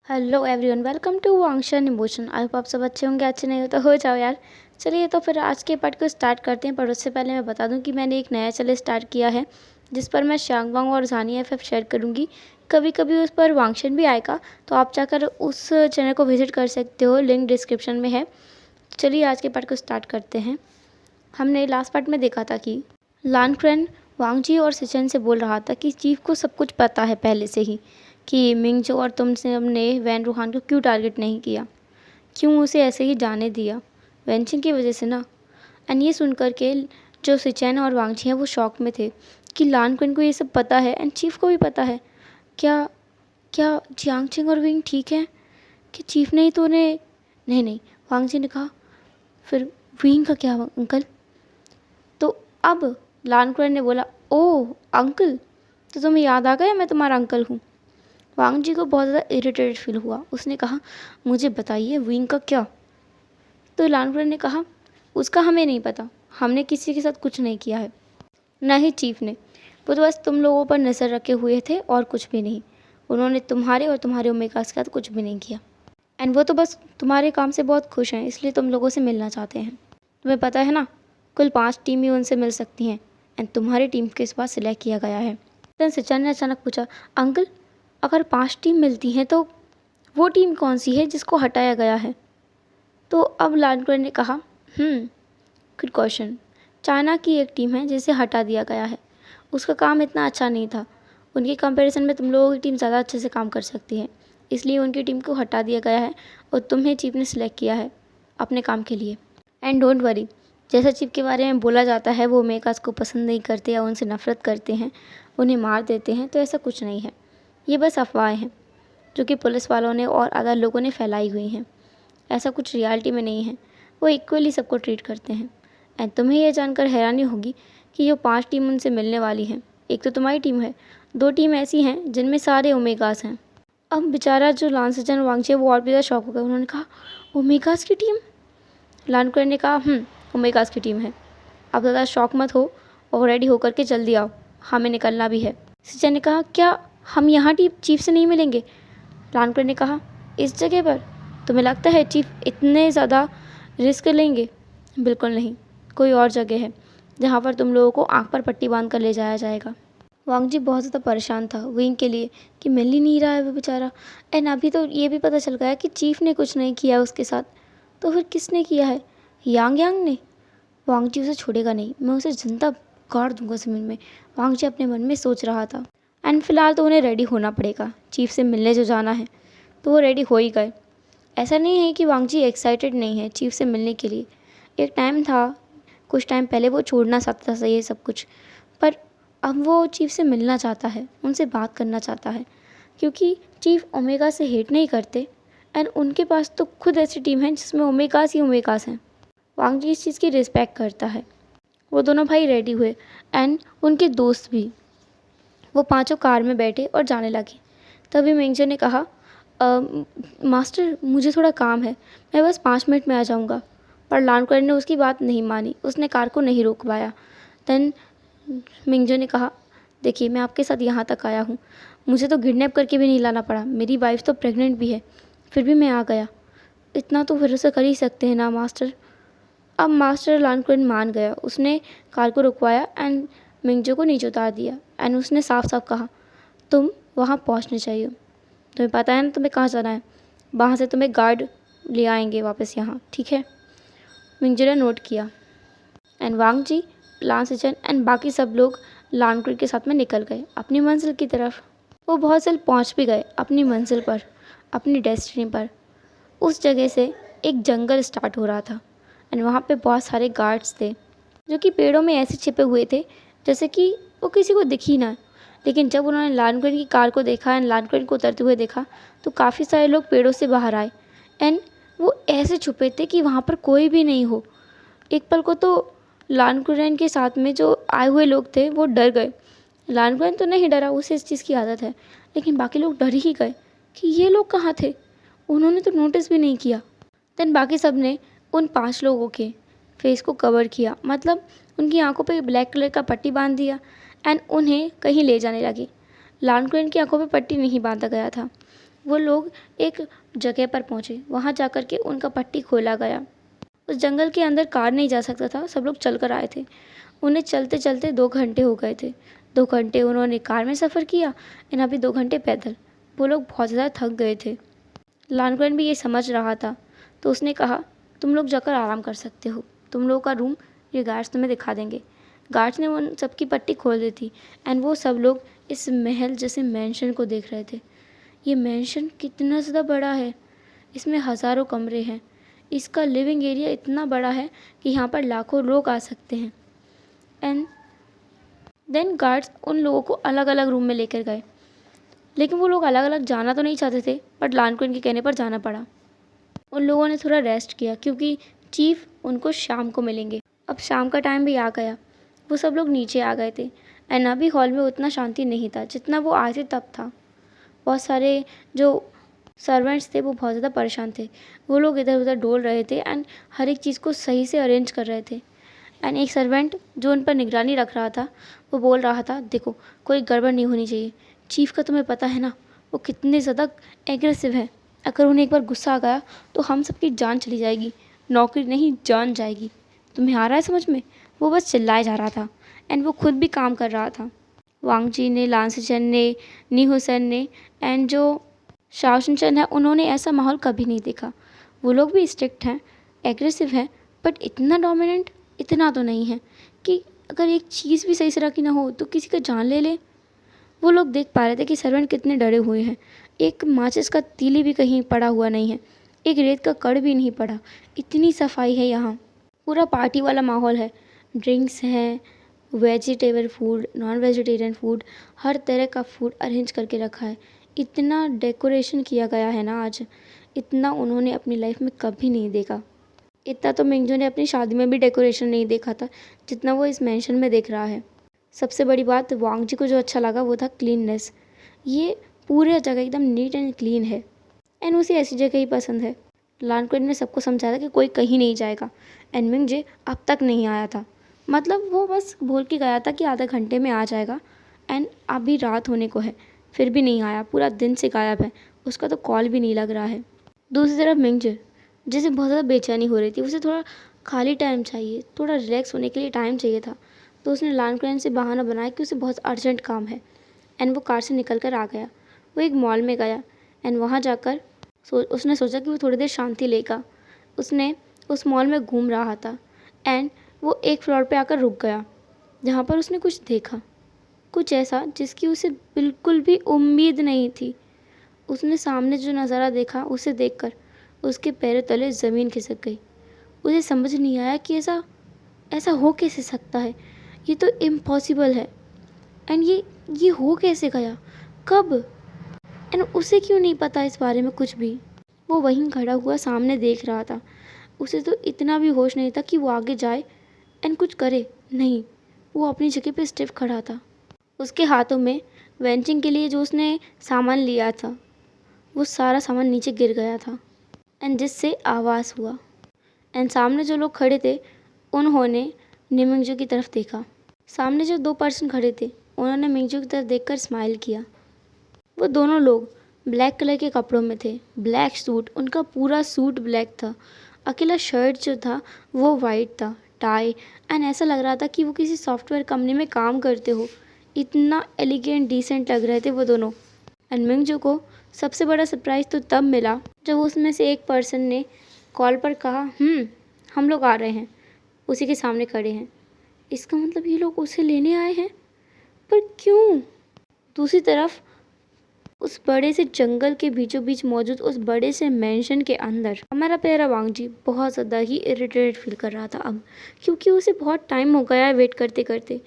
Hello everyone, welcome to Wangshan emotion. I hope आप सब अच्छे होंगे। अच्छे नहीं हो तो हो जाओ यार। चलिए तो फिर आज के पार्ट को स्टार्ट करते हैं, पर उससे पहले मैं बता दूं कि मैंने एक नया चैनल स्टार्ट किया है जिस पर मैं शांगवांग और जानी एफ शेयर करूंगी। कभी कभी उस पर वांगशन भी आएगा, तो आप जाकर उस चैनल को विजिट कर सकते हो, लिंक डिस्क्रिप्शन में है। चलिए आज के पार्ट को स्टार्ट करते हैं। हमने लास्ट पार्ट में देखा था कि लानक्रेन वांगजी और सिचन से बोल रहा था कि चीफ को सब कुछ पता है पहले से ही कि मिंगजो और तुमसे हमने वैन रूहान को क्यों टारगेट नहीं किया, क्यों उसे ऐसे ही जाने दिया, वेंचिंग की वजह से ना। एंड ये सुनकर के जो सिचन और वांगजी हैं वो शॉक में थे कि लानक्रेन को ये सब पता है एंड चीफ को भी पता है। क्या क्या जियांगचिंग और विंग ठीक है कि चीफ ने ही तो उन्हें। नहीं नहीं, वांगजी ने कहा, फिर विंग का क्या अंकल? तो अब लानकुरन ने बोला, ओह अंकल, तो तुम्हें याद आ गया मैं तुम्हारा अंकल हूँ। वांग जी को बहुत ज़्यादा इरिटेटेड फील हुआ। उसने कहा, मुझे बताइए विंग का क्या? तो लानकुरन ने कहा, उसका हमें नहीं पता, हमने किसी के साथ कुछ नहीं किया है, न ही चीफ ने। वो तो बस तुम लोगों पर नज़र रखे हुए थे और कुछ भी नहीं। उन्होंने तुम्हारे और तुम्हारे ओमेगा के साथ कुछ भी नहीं किया। एंड वो तो बस तुम्हारे काम से बहुत खुश हैं, इसलिए तुम लोगों से मिलना चाहते हैं। तुम्हें पता है ना, कुल 5 टीम ही उनसे मिल सकती हैं एंड तुम्हारी टीम को इस बार सिलेक्ट किया गया है। देन सिचन ने अचानक पूछा, अंकल अगर 5 टीम मिलती हैं तो वो टीम कौन सी है जिसको हटाया गया है? तो अब लानकुरन ने कहा, गुड क्वेश्चन। चाइना की एक टीम है जिसे हटा दिया गया है। उसका काम इतना अच्छा नहीं था। उनके कंपैरिजन में तुम लोगों की टीम ज़्यादा अच्छे से काम कर सकती है, इसलिए उनकी टीम को हटा दिया गया है और तुम्हें चीफ ने सिलेक्ट किया है अपने काम के लिए। एंड डोंट वरी, जैसा चीफ के बारे में बोला जाता है वो ओमेगास को पसंद नहीं करते या उनसे नफरत करते हैं, उन्हें मार देते हैं, तो ऐसा कुछ नहीं है। ये बस अफवाहें हैं जो कि पुलिस वालों ने और अदर लोगों ने फैलाई हुई हैं। ऐसा कुछ रियलिटी में नहीं है। वो इक्वली सबको ट्रीट करते हैं। एंड तुम्हें यह जानकर हैरानी होगी कि जो 5 टीम उनसे मिलने वाली हैं, एक तो तुम्हारी टीम है, 2 टीम ऐसी हैं जिनमें सारे ओमेगास हैं। अब बेचारा जो लानसिचन वांगची है वो और भी ज़्यादा शॉक हो गया। उन्होंने कहा, ओमेगास की टीम? लानकुरन ने कहा, ओमेगास की टीम है। अब ज़्यादा शॉक मत हो और रेडी होकर के जल्दी आओ, हमें निकलना भी है। सिचन ने कहा, क्या हम यहाँ चीफ से नहीं मिलेंगे? लानकुरन ने कहा, इस जगह पर तुम्हें लगता है चीफ इतने ज़्यादा रिस्क लेंगे? बिल्कुल नहीं, कोई और जगह है जहाँ पर तुम लोगों को आँख पर पट्टी बांध कर ले जाया जाएगा। वांगजी बहुत ज़्यादा परेशान था विंग के लिए कि मिल ही नहीं रहा है वो बेचारा। एंड अभी तो ये भी पता चल गया कि चीफ ने कुछ नहीं किया उसके साथ, तो फिर किसने किया है? यांग यांग ने। वांगजी उसे छोड़ेगा नहीं, मैं उसे जिंदा गाड़ दूंगा ज़मीन में, वांगजी अपने मन में सोच रहा था। एंड फिलहाल तो उन्हें रेडी होना पड़ेगा, चीफ से मिलने जो जाना है तो वो रेडी हो ही गए। ऐसा नहीं है कि वांगजी एक्साइटेड नहीं है चीफ से मिलने के लिए। एक टाइम था, कुछ टाइम पहले वो छोड़ना चाहता था ये सब कुछ, पर अब वो चीफ से मिलना चाहता है, उनसे बात करना चाहता है, क्योंकि चीफ ओमेगा से हेट नहीं करते एंड उनके पास तो खुद ऐसी टीम है जिसमें ओमेगास ही ओमेगास हैं। वांगजी इस चीज़ की रिस्पेक्ट करता है। वो दोनों भाई रेडी हुए एंड उनके दोस्त भी। वो पांचों कार में बैठे और जाने लगे। तभी मिंगजो ने कहा, मास्टर मुझे थोड़ा काम है, मैं बस 5 मिनट में आ जाऊंगा। पर लानकुरन ने उसकी बात नहीं मानी, उसने कार को नहीं रोक पाया। देन मिंगजो ने कहा, देखिए मैं आपके साथ यहाँ तक आया हूँ, मुझे तो किडनैप करके भी नहीं लाना पड़ा, मेरी वाइफ तो प्रेग्नेंट भी है, फिर भी मैं आ गया। इतना तो भरोसा कर ही सकते हैं ना मास्टर। अब मास्टर लानकुरन मान गया। उसने कार को रुकवाया एंड मिंगजो को नीचे उतार दिया एंड उसने साफ साफ कहा, तुम वहाँ पहुँचने चाहिए, तुम्हें पता है ना तुम्हें कहाँ जाना है, वहाँ से तुम्हें गार्ड ले आएंगे वापस यहाँ, ठीक है? मिंगजो ने नोट किया एंड वांगजी, लानसिचन एंड बाकी सब लोग लानकुरन के साथ में निकल गए अपनी मंजिल की तरफ। वो बहुत जल्द पहुँच भी गए अपनी मंजिल पर, अपनी डेस्टिनी पर। उस जगह से एक जंगल स्टार्ट हो रहा था एंड वहाँ पे बहुत सारे गार्ड्स थे जो कि पेड़ों में ऐसे छिपे हुए थे जैसे कि वो किसी को दिख ही ना। लेकिन जब उन्होंने लानकुरन की कार को देखा एंड लानकुरन को उतरते हुए देखा तो काफ़ी सारे लोग पेड़ों से बाहर आए एंड वो ऐसे छुपे थे कि वहाँ पर कोई भी नहीं हो। एक पल को तो लानकुरन के साथ में जो आए हुए लोग थे वो डर गए। लानकुरन तो नहीं डरा, उसे इस चीज़ की आदत है, लेकिन बाकी लोग डर ही गए कि ये लोग कहाँ थे, उन्होंने तो नोटिस भी नहीं किया। देन बाकी सब ने उन 5 लोगों के फेस को कवर किया, मतलब उनकी आंखों पे ब्लैक कलर का पट्टी बांध दिया एंड उन्हें कहीं ले जाने लगे। लानकुरन की आंखों पे पट्टी नहीं बांधा गया था, वो लोग एक जगह पर पहुँचे। वहाँ जाकर के उनका पट्टी खोला गया। उस जंगल के अंदर कार नहीं जा सकता था, सब लोग चल कर आए थे। उन्हें चलते चलते 2 घंटे हो गए थे। 2 घंटे उन्होंने कार में सफ़र किया और अभी 2 घंटे पैदल। वो लोग बहुत ज़्यादा थक गए थे। लानकुरैन भी ये समझ रहा था, तो उसने कहा, तुम लोग जाकर आराम कर सकते हो, तुम लोगों का रूम ये गार्ड्स तुम्हें दिखा देंगे। गार्ड्स ने उन सबकी पट्टी खोल दी थी एंड वो सब लोग इस महल जैसे मैंशन को देख रहे थे। ये मैंशन कितना ज़्यादा बड़ा है, इसमें हज़ारों कमरे हैं। इसका लिविंग एरिया इतना बड़ा है कि यहाँ पर लाखों लोग आ सकते हैं। एंड देन गार्ड्स उन लोगों को अलग अलग रूम में लेकर गए, लेकिन वो लोग अलग अलग जाना तो नहीं चाहते थे, बट लानकुरैन के कहने पर जाना पड़ा। उन लोगों ने थोड़ा रेस्ट किया क्योंकि चीफ उनको शाम को मिलेंगे। अब शाम का टाइम भी आ गया। वो सब लोग नीचे आ गए थे एंड अभी हॉल में उतना शांति नहीं था जितना वो आए थे तब था। बहुत सारे जो सर्वेंट्स थे वो बहुत ज़्यादा परेशान थे। वो लोग इधर उधर डोल रहे थे एंड हर एक चीज़ को सही से अरेंज कर रहे थे। एंड एक सर्वेंट जो उन पर निगरानी रख रहा था वो बोल रहा था, देखो कोई गड़बड़ नहीं होनी चाहिए। चीफ का तुम्हें पता है ना, वो कितने ज़्यादा एग्रेसिव है। अगर उन्हें एक बार गुस्सा आ गया तो हम सबकी जान चली जाएगी, नौकरी नहीं जान जाएगी। तुम्हें आ रहा है समझ में? वो बस चिल्लाए जा रहा था एंड वो खुद भी काम कर रहा था। वांग जी ने, लान सिचन ने, नी हुसैन ने एंड जो शाओ शिनचैन है, उन्होंने ऐसा माहौल कभी नहीं देखा। वो लोग भी स्ट्रिक्ट हैं, एग्रेसिव हैं, बट इतना डोमिनेंट इतना तो नहीं है कि अगर एक चीज़ भी सही से रखी ना हो तो किसी का जान ले ले। वो लोग देख पा रहे थे कि सर्वेंट कितने डरे हुए हैं। एक माचिस का तीली भी कहीं पड़ा हुआ नहीं है, एक रेत का कड़ भी नहीं पड़ा। इतनी सफाई है यहाँ, पूरा पार्टी वाला माहौल है। ड्रिंक्स हैं, vegetable food, non vegetarian food, हर तरह का फूड अरेंज करके रखा है। इतना डेकोरेशन किया गया है ना आज, इतना उन्होंने अपनी लाइफ में कभी नहीं देखा। इतना तो मिंगजू ने अपनी शादी में भी डेकोरेशन नहीं देखा था जितना वो इस मैंशन में देख रहा है। सबसे बड़ी बात वांग जी को जो अच्छा लगा वो था क्लीननेस। ये पूरी जगह एकदम नीट एंड क्लीन है एंड उसे ऐसी जगह ही पसंद है। लानकुरैन ने सबको समझाया था कि कोई कहीं नहीं जाएगा एंड मिंगजे अब तक नहीं आया था। मतलब वो बस बोल के गया था कि आधे घंटे में आ जाएगा एंड अभी रात होने को है, फिर भी नहीं आया। पूरा दिन से गायब है, उसका तो कॉल भी नहीं लग रहा है। दूसरी तरफ मिंगजे, जिसे बहुत ज़्यादा बेचैनी हो रही थी, उसे थोड़ा खाली टाइम चाहिए, थोड़ा रिलैक्स होने के लिए टाइम चाहिए था। तो उसने लानकुरैन से बहाना बनाया कि उसे बहुत अर्जेंट काम है एंड वो कार से निकल कर आ गया। वो एक मॉल में गया एंड वहाँ जाकर उसने सोचा कि वो थोड़ी देर शांति लेगा। उसने उस मॉल में घूम रहा था एंड वो एक फ्लोर पे आकर रुक गया जहाँ पर उसने कुछ देखा, कुछ ऐसा जिसकी उसे बिल्कुल भी उम्मीद नहीं थी। उसने सामने जो नज़ारा देखा उसे देखकर उसके पैरों तले ज़मीन खिसक गई। उसे समझ नहीं आया कि ऐसा ऐसा हो कैसे सकता है, ये तो इम्पॉसिबल है। एंड ये हो कैसे गया, कब, एंड उसे क्यों नहीं पता इस बारे में कुछ भी। वो वहीं खड़ा हुआ सामने देख रहा था। उसे तो इतना भी होश नहीं था कि वो आगे जाए एंड कुछ करे। नहीं, वो अपनी जगह पे स्टिफ खड़ा था। उसके हाथों में वेंचिंग के लिए जो उसने सामान लिया था वो सारा सामान नीचे गिर गया था एंड जिससे आवाज़ हुआ। एंड सामने जो लोग खड़े थे उन्होंने मिंगजू की तरफ देखा। सामने जो 2 पर्सन खड़े थे उन्होंने मिंगजू की तरफ देखकर स्माइल किया। वो दोनों लोग ब्लैक कलर के कपड़ों में थे, ब्लैक सूट, उनका पूरा सूट ब्लैक था। अकेला शर्ट जो था वो वाइट था, टाई, एंड ऐसा लग रहा था कि वो किसी सॉफ्टवेयर कंपनी में काम करते हो। इतना एलिगेंट डिसेंट लग रहे थे वो दोनों। एंड मिंगजू को सबसे बड़ा सरप्राइज़ तो तब मिला जब उसमें से एक पर्सन ने कॉल पर कहा, हम लोग आ रहे हैं, उसी के सामने खड़े हैं। इसका मतलब ये लोग उसे लेने आए हैं, पर क्यों? दूसरी तरफ उस बड़े से जंगल के बीचों बीच मौजूद उस बड़े से मैंशन के अंदर हमारा प्यारा वांग जी बहुत ज़्यादा ही इरिटेटेड फील कर रहा था अब, क्योंकि उसे बहुत टाइम हो गया है वेट करते करते।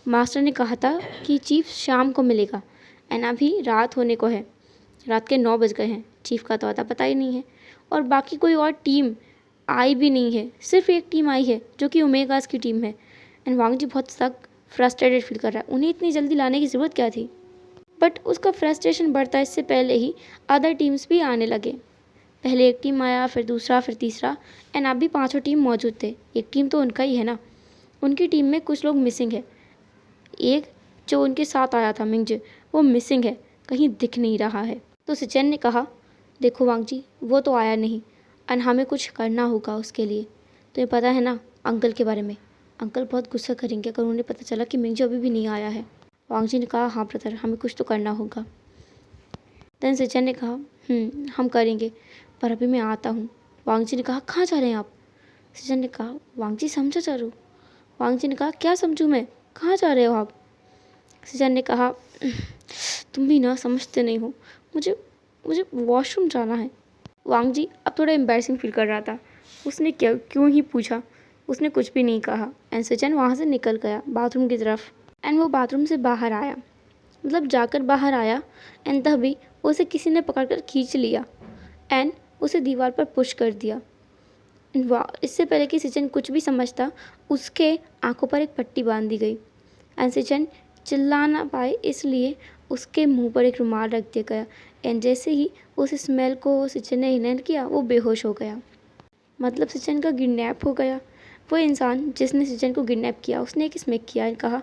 मास्टर ने कहा था कि चीफ शाम को मिलेगा एंड अभी रात होने को है, रात के 9 बज गए हैं। चीफ का तो आता पता ही नहीं है और बाकी कोई और टीम आई भी नहीं है, सिर्फ एक टीम आई है जो कि ओमेगास की टीम है। एंड वांग जी बहुत सख्त फ्रस्ट्रेटेड फील कर रहा है। उन्हें इतनी जल्दी लाने की ज़रूरत क्या थी, बट उसका फ्रस्ट्रेशन बढ़ता इससे पहले ही अदर टीम्स भी आने लगे। पहले एक टीम आया, फिर दूसरा, फिर तीसरा, एंड अभी 5 टीम मौजूद थे। एक टीम तो उनका ही है ना। उनकी टीम में कुछ लोग मिसिंग है। एक जो उनके साथ आया था मिंगजे, वो मिसिंग है, कहीं दिख नहीं रहा है। तो सिचन ने कहा, देखो वांग जी, वो तो आया नहीं और हमें कुछ करना होगा उसके लिए। तुम्हें पता है ना अंकल के बारे में, अंकल बहुत गुस्सा करेंगे अगर उन्हें पता चला कि मिंजो अभी भी नहीं आया है। वांग जी ने कहा, हाँ ब्रदर, हमें कुछ तो करना होगा। देन सिचन ने कहा, हम करेंगे, पर अभी मैं आता हूँ। वांग जी ने कहा, कहाँ जा रहे हैं आप? सिचन ने कहा, वांग जी समझो जरूर। वांग जी ने कहा, क्या समझूँ मैं, कहाँ जा रहे हो आप? सिचन ने कहा, तुम भी ना समझते नहीं हो, मुझे मुझे वॉशरूम जाना है। वांग जी अब थोड़ा एम्बैरसिंग फील कर रहा था। उसने क्यों ही पूछा, उसने कुछ भी नहीं कहा एंड सिचन वहाँ से निकल गया बाथरूम की तरफ। एंड वो बाथरूम से बाहर आया, मतलब जाकर बाहर आया, एंड तभी उसे किसी ने पकड़कर खींच लिया एंड उसे दीवार पर पुश कर दिया। इससे पहले कि सिचन कुछ भी समझता, उसके आंखों पर एक पट्टी बांध दी गई एंड सिचन चिल्ला ना पाए इसलिए उसके मुंह पर एक रुमाल रख दिया गया। एंड जैसे ही उस स्मेल को सिचन ने इनहेल किया, वो बेहोश हो गया। मतलब सिचन का किडनैप हो गया। वो इंसान जिसने सिचन को किडनैप किया, उसने एक स्मेक किया और कहा,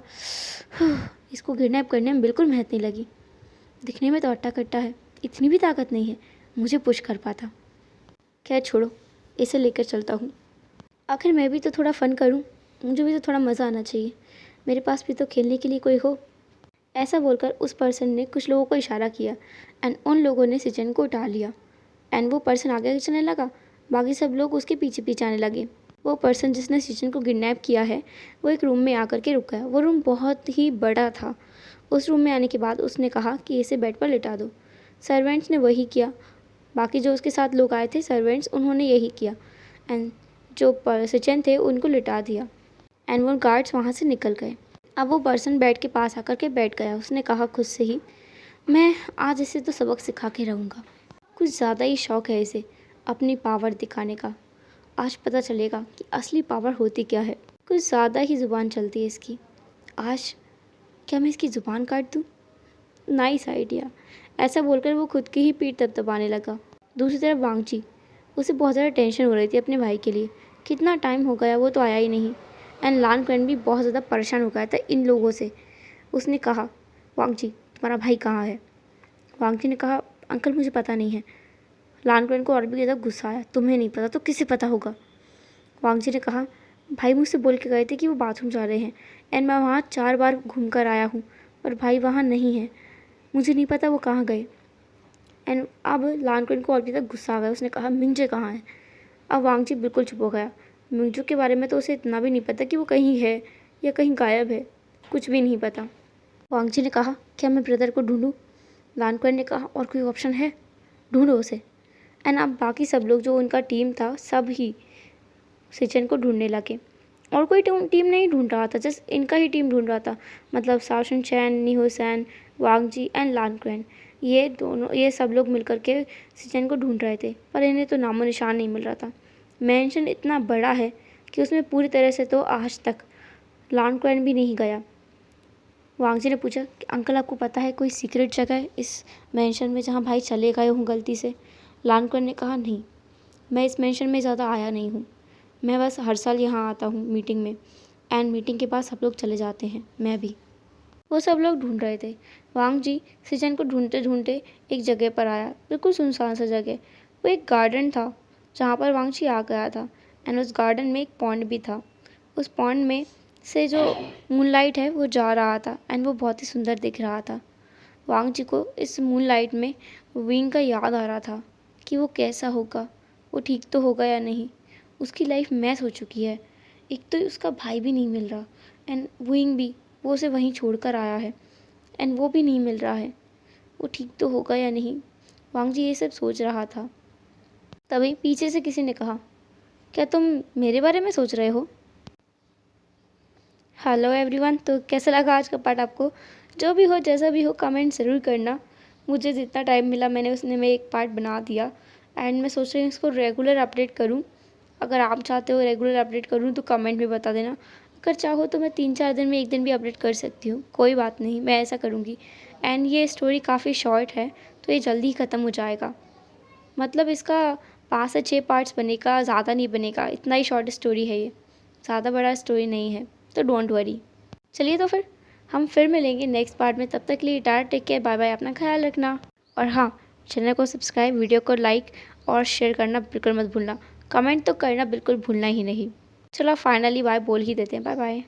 इसको किडनैप करने में बिल्कुल मेहनत नहीं लगी, दिखने में तो अट्टा कट्टा है, इतनी भी ताकत नहीं है मुझे पुश कर पाता। खैर छोड़ो, इसे लेकर चलता हूँ, आखिर मैं भी तो थोड़ा फ़न करूँ, मुझे भी तो थोड़ा मज़ा आना चाहिए, मेरे पास भी तो खेलने के लिए कोई हो। ऐसा बोलकर उस पर्सन ने कुछ लोगों को इशारा किया एंड उन लोगों ने सिचन को उठा लिया एंड वो पर्सन आगे चलने लगा। बाकी सब लोग उसके पीछे पीछे आने लगे। वो पर्सन जिसने सिचन को किडनैप किया है, वो एक रूम में आकर के रुक गया। वो रूम बहुत ही बड़ा था। उस रूम में आने के बाद उसने कहा कि इसे बेड पर लिटा दो। सर्वेंट्स ने वही किया। बाकी जो उसके साथ लोग आए थे सर्वेंट्स, उन्होंने यही किया एंड जो सिचन थे उनको लिटा दिया एंड वो गार्ड्स वहाँ से निकल गए। अब वो पर्सन बेड के पास आकर के बैठ गया। उसने कहा खुद से ही, मैं आज इसे तो सबक सिखा के रहूँगा। कुछ ज़्यादा ही शौक़ है इसे अपनी पावर दिखाने का। आज पता चलेगा कि असली पावर होती क्या है। कुछ ज़्यादा ही ज़ुबान चलती है इसकी। आज क्या मैं इसकी ज़ुबान काट दूँ? Nice idea. ऐसा बोलकर वो खुद की ही पीठ दबदबाने लगा। दूसरी तरफ वांगची, उसे बहुत ज़्यादा टेंशन हो रही थी अपने भाई के लिए। कितना टाइम हो गया, वो तो आया ही नहीं। एंड लान क्वेन भी बहुत ज़्यादा परेशान हो गया था इन लोगों से। उसने कहा, वांगची तुम्हारा भाई कहाँ है? वांगची ने कहा, अंकल मुझे पता नहीं है। लान क्वेन को और भी ज़्यादा गुस्सा आया, तुम्हें नहीं पता तो किसे पता होगा? वांगची ने कहा, भाई मुझसे बोल के गए थे कि वो बाथरूम जा रहे हैं एंड मैं वहाँ 4 बार घूम कर आया हूँ, पर भाई वहाँ नहीं है, मुझे नहीं पता वो कहाँ गए। एंड अब लान क्वेन को और भी ज़्यादा गुस्सा आ गया। उसने कहा, मिंजे कहाँ है? अब वांगची बिल्कुल चुप हो गया। मिंजू के बारे में तो उसे इतना भी नहीं पता कि वो कहीं है या कहीं गायब है, कुछ भी नहीं पता। वांगची ने कहा, क्या मैं ब्रदर को ढूंढूं? लान क्वेन ने कहा, और कोई ऑप्शन है? ढूंढो उसे। एंड अब बाकी सब लोग जो उनका टीम था, सब ही सिचन को ढूंढने लगे। और कोई टीम नहीं ढूंढ रहा था, जस्ट इनका ही टीम ढूंढ रहा था। मतलब शाओशन चैन, निहोसैन, वांगजी एंड लान क्वेन, ये सब लोग मिलकर के सिचन को ढूंढ रहे थे, पर इन्हें तो नामो निशान नहीं मिल रहा था। मैंशन इतना बड़ा है कि उसमें पूरी तरह से तो आज तक लान क्वेन भी नहीं गया। वांगजी ने पूछा कि अंकल आपको पता है कोई सीक्रेट जगह है इस मैंशन में जहाँ भाई चले गए हों गलती से? लान क्वेन ने कहा, नहीं, मैं इस मैंशन में ज़्यादा आया नहीं हूँ, मैं बस हर साल यहाँ आता हूँ मीटिंग में एंड मीटिंग के बाद सब लोग चले जाते हैं, मैं भी। वो सब लोग ढूंढ रहे थे। वांगजी सिचन को ढूंढते ढूंढते एक जगह पर आया, बिल्कुल सुनसान सा जगह। वो एक गार्डन था जहाँ पर वांगजी आ गया था एंड उस गार्डन में एक पॉन्ड भी था। उस पॉन्ड में से जो मूनलाइट है वो जा रहा था एंड वो बहुत ही सुंदर दिख रहा था। वांगजी को इस मूनलाइट में विंग का याद आ रहा था कि वो कैसा होगा, वो ठीक तो होगा या नहीं। उसकी लाइफ मैस हो चुकी है। एक तो उसका भाई भी नहीं मिल रहा एंड विंग भी, वो उसे वहीं छोड़कर आया है एंड वो भी नहीं मिल रहा है। वो ठीक तो होगा या नहीं, वांगजी ये सब सोच रहा था। तभी पीछे से किसी ने कहा, क्या तुम मेरे बारे में सोच रहे हो? हेलो एवरीवन, तो कैसा लगा आज का पार्ट आपको? जो भी हो, जैसा भी हो, कमेंट ज़रूर करना। मुझे जितना टाइम मिला मैंने उसने में एक पार्ट बना दिया एंड मैं सोच रही हूँ इसको रेगुलर अपडेट करूँ। अगर आप चाहते हो रेगुलर अपडेट करूँ तो कमेंट में बता देना। अगर चाहो तो मैं 3-4 दिन में एक दिन भी अपडेट कर सकती हूँ, कोई बात नहीं, मैं ऐसा करूँगी। एंड ये स्टोरी काफ़ी शॉर्ट है तो ये जल्दी ही ख़त्म हो जाएगा। मतलब इसका 5 से 6 पार्ट्स बनेगा, ज़्यादा नहीं बनेगा। इतना ही शॉर्ट स्टोरी है ये, ज़्यादा बड़ा स्टोरी नहीं है, तो डोंट वरी। चलिए तो फिर हम मिलेंगे नेक्स्ट पार्ट में। तब तक के लिए tata, take care, bye bye, अपना ख्याल रखना। और हाँ, चैनल को सब्सक्राइब, वीडियो को लाइक और शेयर करना बिल्कुल मत भूलना। कमेंट तो करना बिल्कुल भूलना ही नहीं। चलो फाइनली बाय बोल ही देते हैं। Bye bye.